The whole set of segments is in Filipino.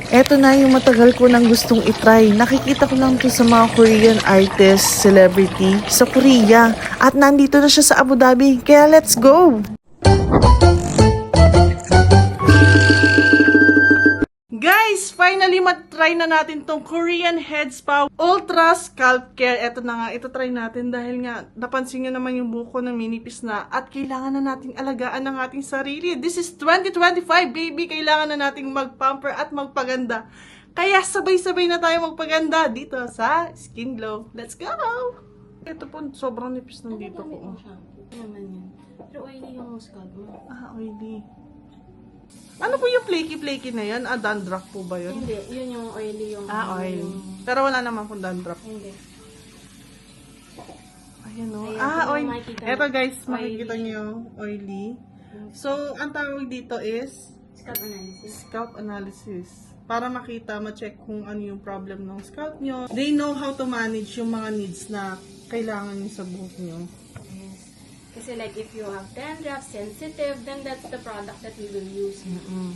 Eto na yung matagal ko nang gustong itry. Nakikita ko lang to sa mga Korean artist, celebrity sa Korea. At nandito na siya sa Abu Dhabi. Kaya let's go! Guys, finally matry na natin tong Korean Head Spa Ultra Scalp Care. Eto na nga, ito try natin dahil nga napansin nyo naman yung buko na minipis na at kailangan na nating alagaan ang ating sarili. This is 2025, baby! Kailangan na nating magpamper at magpaganda. Kaya sabay-sabay na tayo magpaganda dito sa Skin Glow. Let's go! Ito po, sobrang nipis ng dito ko. Naman yun. Pero oily yung scalp mo. Ah, oily. Ano po yung flaky na yan? Ah, dandruff po ba yun? Hindi, yun yung oily yung... Oil. Pero wala naman pong dandruff. Hindi. Ayan o. Ayan, Oil. makikita Eto mo. guys, Oily. makikita nyo, oily. So, ang tawag dito is Scalp analysis. scalp analysis. Para makita, ma-check kung ano yung problem ng scalp nyo. They know how to manage yung mga needs na kailangan nyo sa buhok nyo. Yes. Kasi like if you have dandruff, sensitive, then that's the product that we will use. And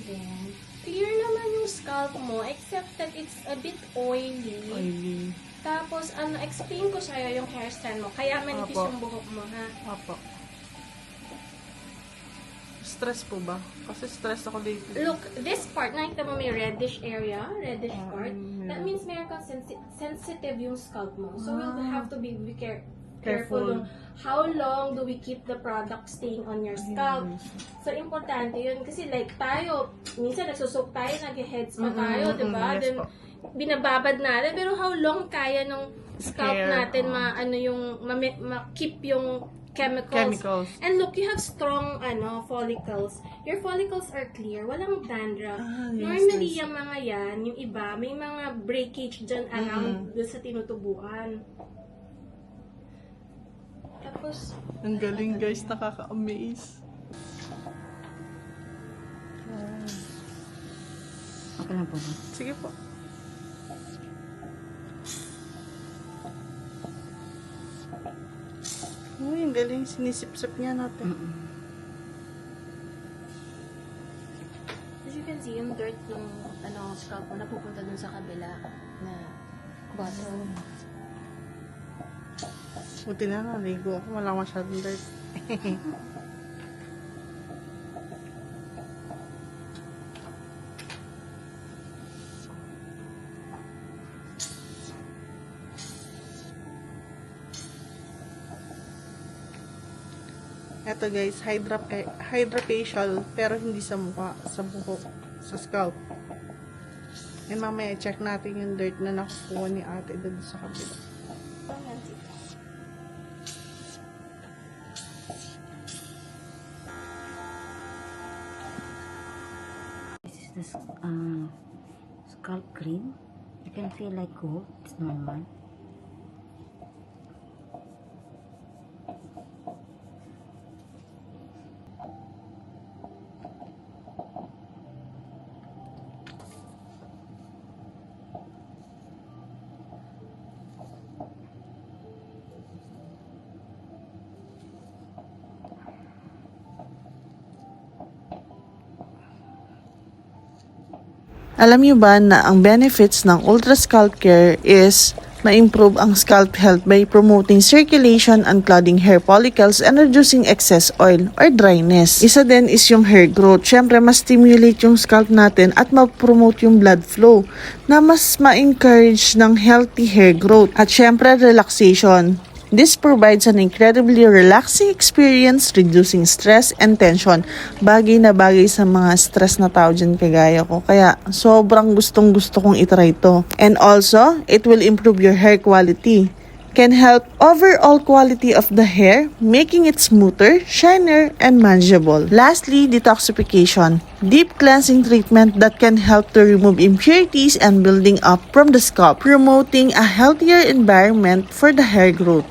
then, clear naman yung scalp mo, except that it's a bit oily. Oily. Tapos, explain ko sa'yo yung hairstyle mo. Kaya manipis Apo. yung buhok mo, ha? Apo. Stress po ba? Kasi stress ako lately. Look, this part, nakita mo may reddish area, reddish part. That yeah. means meron kang sensitive yung scalp mo. So, we'll have to be careful Careful. on how long do we keep the product staying on your scalp. So, importante yun. Kasi like tayo, minsan nagsusok tayo, nag-heads pa tayo, diba? Yes Then, po. binababad natin. Pero how long kaya nung scalp Hair, natin ma-keep yung chemicals. And look, you have strong follicles. Your follicles are clear. Walang dandruff. Yes, Normally, yes. yung mga yan, yung iba, may mga breakage dyan around doon sa tinutubuan. Tapos, Ang galing guys, nakaka-amaze. Okay lang po ba? Sige po. Uy, ang galing. Sinisip-sip niya natin. as you can see, yung dirt ng scalp mo napupunta dun sa kabila na bottom. Buti na naligo ako. Wala masyadong dirt. Eto guys, hydrofacial pero hindi sa mukha, sa buhok, sa scalp. And mamaya check natin yung dirt na nakukuha ni ate doon sa kabila. This is the scalp cream. You can feel like gold. It's normal. Alam niyo ba na ang benefits ng Ultra Scalp Care is ma-improve ang scalp health by promoting circulation, unclogging hair follicles, and reducing excess oil or dryness. Isa din is yung hair growth. Siyempre, mas stimulate yung scalp natin at ma-promote yung blood flow na mas ma-encourage ng healthy hair growth. At siyempre, relaxation. This provides an incredibly relaxing experience, reducing stress and tension. Bagay na bagay sa mga stress na tao dyan kagaya ko. Kaya sobrang gustong kong itry ito. And also, it will improve your hair quality. Can help overall quality of the hair, making it smoother, shinier, and manageable. Lastly, detoxification. Deep cleansing treatment that can help to remove impurities and building up from the scalp, promoting a healthier environment for the hair growth.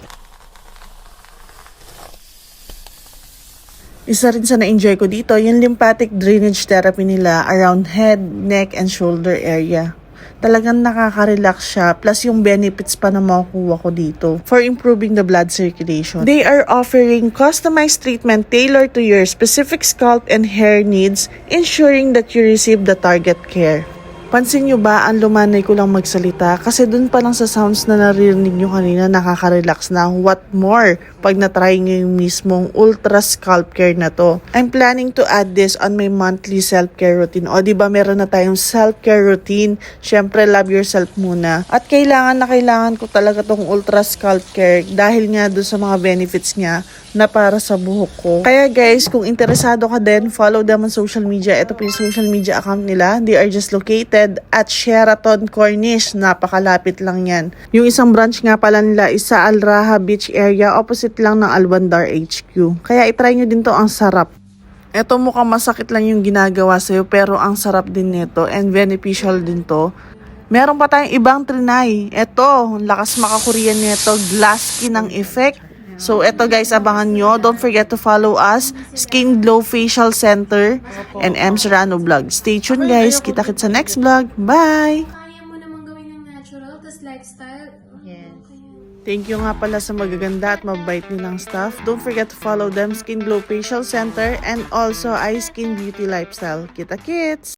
Isa rin sa na-enjoy ko dito, yung lymphatic drainage therapy nila around head, neck, and shoulder area. talagang nakaka-relax siya. Plus yung benefits pa na makukuha ko dito for improving the blood circulation. They are offering customized treatment tailored to your specific scalp and hair needs, ensuring that you receive the target care. Pansin nyo ba, ang lumanay ko lang magsalita kasi dun pa lang sa sounds na naririnig nyo kanina nakaka-relax na. What more pag na-try nyo yung mismong Ultra Scalp Care na to. I'm planning to add this on my monthly self-care routine. O diba meron na tayong self-care routine. Syempre love yourself muna. At kailangan ko talaga tong Ultra Scalp Care dahil nga dun sa mga benefits niya na para sa buhok ko. Kaya guys, kung interesado ka din, follow them on social media. Ito po yung social media account nila. They are just located at Sheraton Cornish. Napakalapit lang yan. Yung isang branch nga pala nila is sa Al Raha Beach area, opposite lang ng Alwandar HQ. Kaya itry nyo din to, ang sarap. Ito mukhang masakit lang yung ginagawa sa'yo pero ang sarap din nito and beneficial din to. Meron pa tayong ibang trinay. Ito, lakas makakorean nito, glass skin ang effect. So, eto guys, abangan nyo. Don't forget to follow us, Skin Glow Facial Center, and M. Serrano Vlog. Stay tuned guys. Kita-kits sa next vlog. Bye! Kaya mo namang gawin ng natural, tas lifestyle. Yes. Thank you nga pala sa magaganda at mabait nilang staff. Don't forget to follow them, Skin Glow Facial Center, and also iSkin Beauty Lifestyle. Kita-kits!